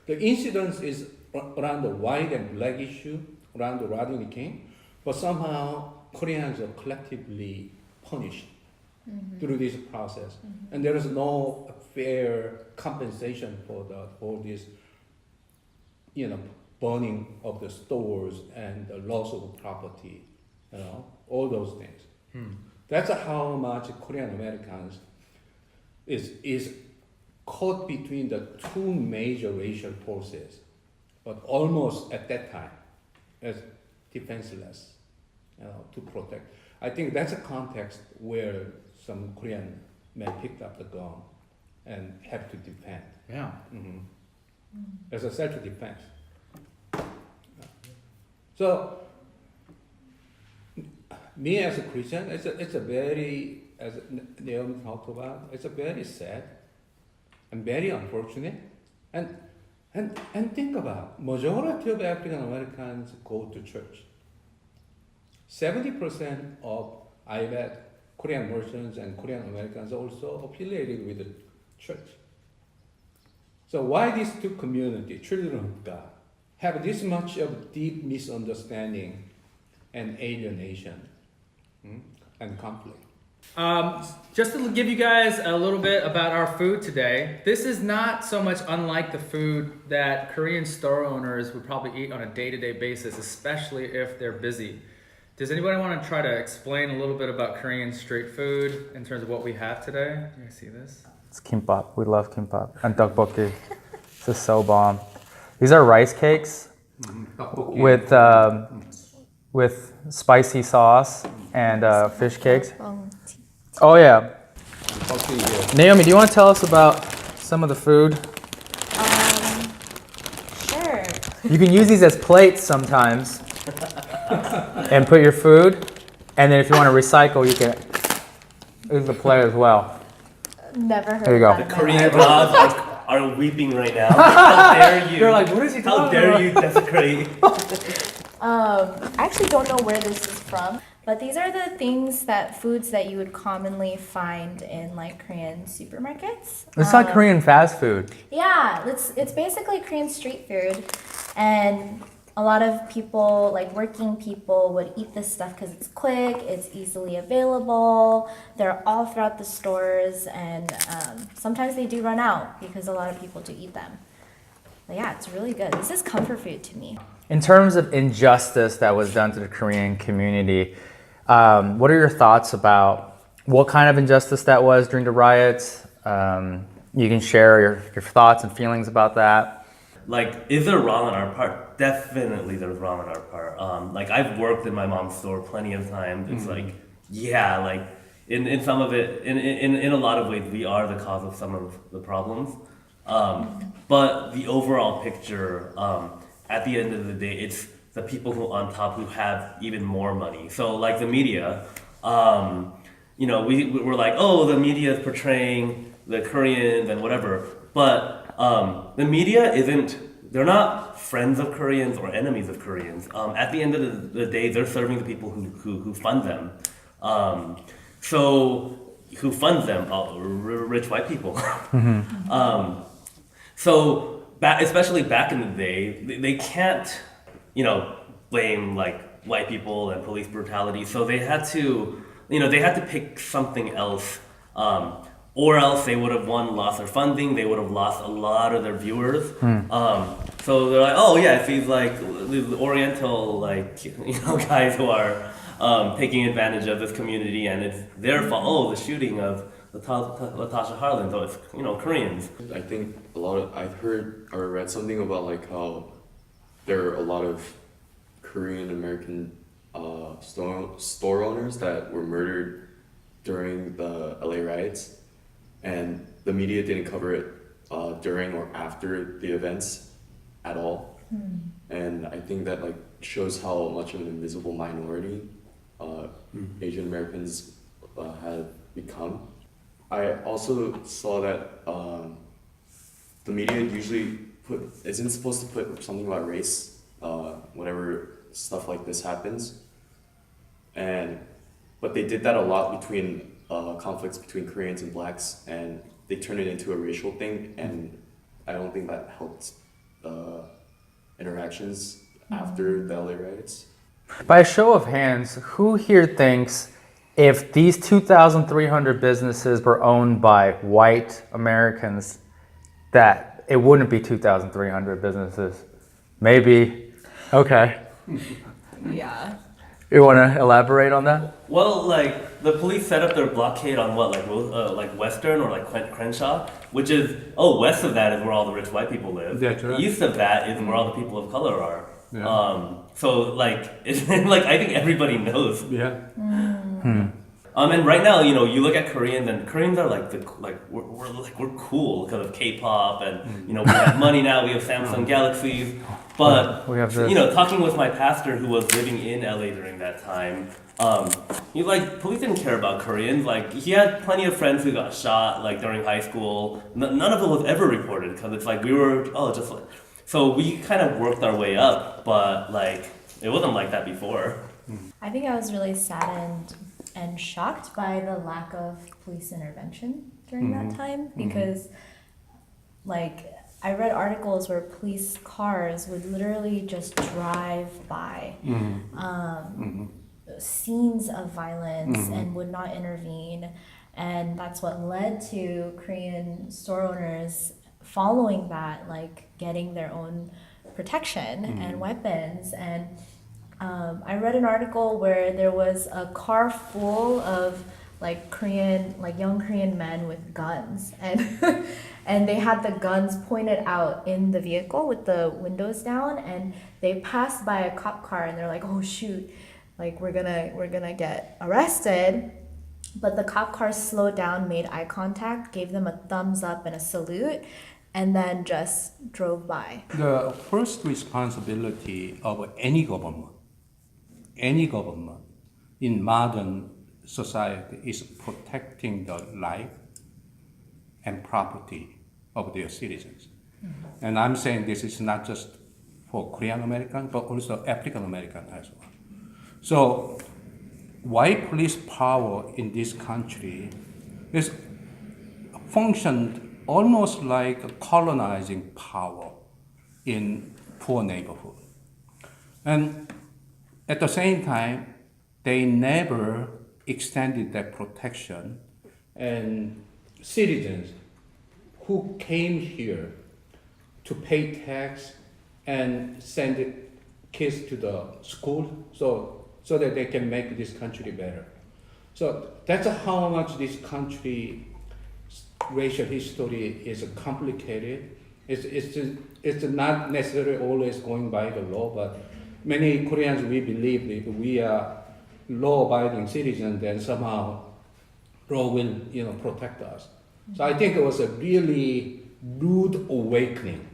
the incidence is around the white and black issue, around the Rodney King, but somehow Koreans are collectively punished through this process, and there is no fair compensation for this, burning of the stores and the loss of property, all those things. That's how much Korean Americans is caught between the two major racial forces, but almost at that time as defenseless, to protect. I think that's a context where some Korean men picked up the gun and have to defend. Yeah. As a self-defense. So, me as a Christian, it's a very, as Naomi talked about, it's a very sad and very unfortunate. And think about, majority of African Americans go to church. 70% of, I bet, Korean Muslims and Korean Americans are also affiliated with the church. So why these two communities, children of God, have this much of deep misunderstanding and alienation and conflict? Just to give you guys a little bit about our food today, this is not so much unlike the food that Korean store owners would probably eat on a day-to-day basis, especially if they're busy. Does anybody want to try to explain a little bit about Korean street food in terms of what we have today? You guys see this? It's kimbap. We love kimbap. And tteokbokki. This is so bomb. These are rice cakes with spicy sauce and fish cakes. Oh yeah. Naomi, do you want to tell us about some of the food? Sure. You can use these as plates sometimes and put your food. And then if you want to recycle, you can use the plate as well. Never heard There you go. of that. The Korean gods are weeping right now. How dare you? They're like, what is he How talking dare about? you desecrate? I actually don't know where this is from, but these are the foods that you would commonly find in like Korean supermarkets. It's like Korean fast food. Yeah, it's basically Korean street food, and a lot of people, like working people, would eat this stuff because it's quick, it's easily available. They're all throughout the stores, and sometimes they do run out because a lot of people do eat them. But yeah, it's really good. This is comfort food to me. In terms of injustice that was done to the Korean community, what are your thoughts about what kind of injustice that was during the riots? You can share your thoughts and feelings about that. Like, is there wrong on our part? Definitely there's wrong on our part. Like, I've worked in my mom's store plenty of times. It's like, yeah, like, in some of it, in a lot of ways, we are the cause of some of the problems. But the overall picture, at the end of the day, it's the people who on top who have even more money. So, like the media, we're like, oh, the media is portraying the Koreans and whatever. But the media they're not friends of Koreans or enemies of Koreans. At the end of the day, they're serving the people who fund them. So who funds them? Rich white people. Especially back in the day, they can't, blame like white people and police brutality. So they had to pick something else. Or else they would have lost their funding, they would have lost a lot of their viewers. So they're like, oh yeah, it's these like these Oriental guys who are taking advantage of this community, and it's their fault. Oh, the shooting of Latasha Harlan, so it's Koreans. I think I've heard or read something about like how there are a lot of Korean American store owners that were murdered during the LA riots. And the media didn't cover it during or after the events at all. And I think that like shows how much of an invisible minority Asian Americans have become. I also saw that the media usually isn't supposed to put something about race whenever stuff like this happens. But they did that a lot between conflicts between Koreans and blacks, and they turned it into a racial thing, and I don't think that helped interactions after the LA riots. By a show of hands, who here thinks if these 2,300 businesses were owned by white Americans, that it wouldn't be 2,300 businesses? Maybe. Okay. Yeah. You want to elaborate on that? Well, like the police set up their blockade on what, like Western or like Crenshaw, which is west of that is where all the rich white people live. That's right. East of that is where all the people of color are. Yeah. So like it's like I think everybody knows. Yeah. And right now, you look at Koreans, and Koreans are we're cool because of K-pop, and we have money now. We have Samsung Galaxies, but We have this. talking with my pastor who was living in LA during that time, police didn't care about Koreans. Like he had plenty of friends who got shot like during high school. None of it was ever reported because it's like we were so we kind of worked our way up, but like it wasn't like that before. I think I was really saddened and shocked by the lack of police intervention during that time because, like, I read articles where police cars would literally just drive by scenes of violence and would not intervene. And that's what led to Korean store owners following that, like getting their own protection and weapons. And I read an article where there was a car full of young Korean men with guns, and and they had the guns pointed out in the vehicle with the windows down, and they passed by a cop car and they're like, oh shoot, like we're gonna get arrested. But the cop car slowed down, made eye contact, gave them a thumbs up and a salute, and then just drove by. The first responsibility of any government in modern society is protecting the life and property of their citizens. And I'm saying this is not just for Korean American, but also African American as well. So white police power in this country is functioned almost like a colonizing power in poor neighborhood. And at the same time, they never extended that protection, and citizens who came here to pay tax and send kids to the school so that they can make this country better. So that's how much this country racial history is complicated. It's not necessarily always going by the law, but many Koreans, we believe if we are law-abiding citizens, then somehow law will, protect us. So I think it was a really rude awakening